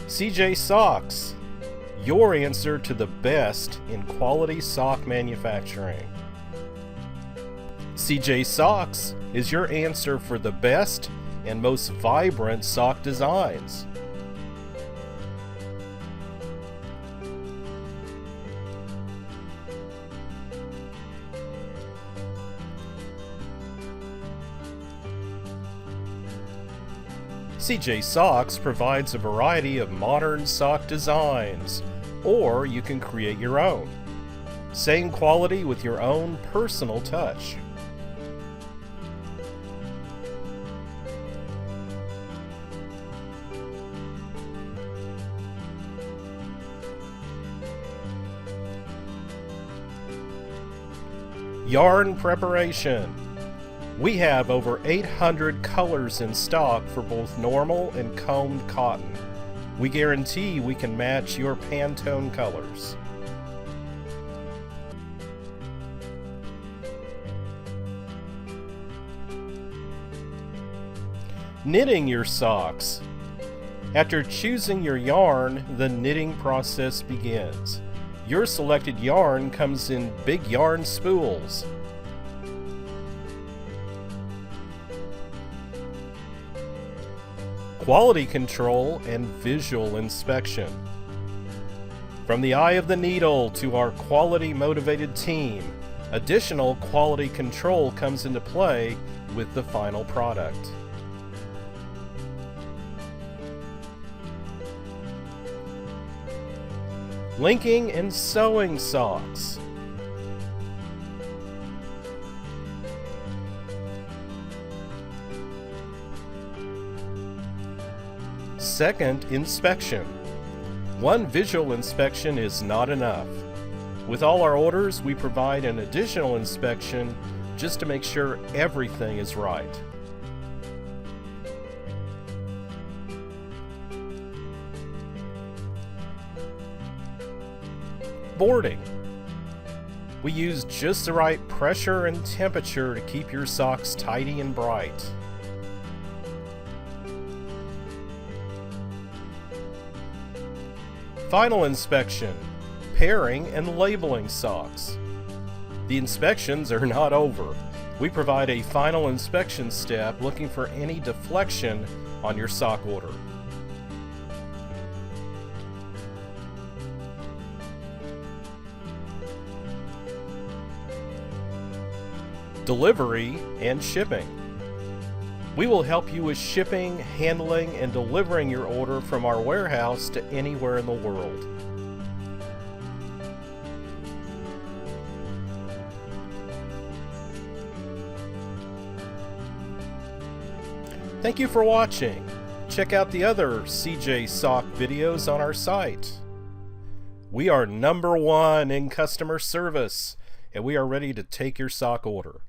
CJsocks, your answer to the best in quality sock manufacturing. CJsocks is your answer for the best and most vibrant sock designs. CJsocks provides a variety of modern sock designs, or you can create your own. Same quality with your own personal touch. Yarn preparation. We have over 800 colors in stock for both normal and combed cotton. We guarantee we can match your Pantone colors. Knitting your socks. After choosing your yarn, the knitting process begins. Your selected yarn comes in big yarn spools. Quality control and visual inspection. From the eye of the needle to our quality motivated team, additional quality control comes into play with the final product. Linking and sewing socks. Second, inspection. One visual inspection is not enough. With all our orders, we provide an additional inspection just to make sure everything is right. Boarding. We use just the right pressure and temperature to keep your socks tidy and bright. Final inspection, pairing and labeling socks. The inspections are not over. We provide a final inspection step looking for any deflection on your sock order. Delivery and shipping. We will help you with shipping, handling, and delivering your order from our warehouse to anywhere in the world. Thank you for watching. Check out the other CJ Sock videos on our site. We are #1 in customer service, and we are ready to take your sock order.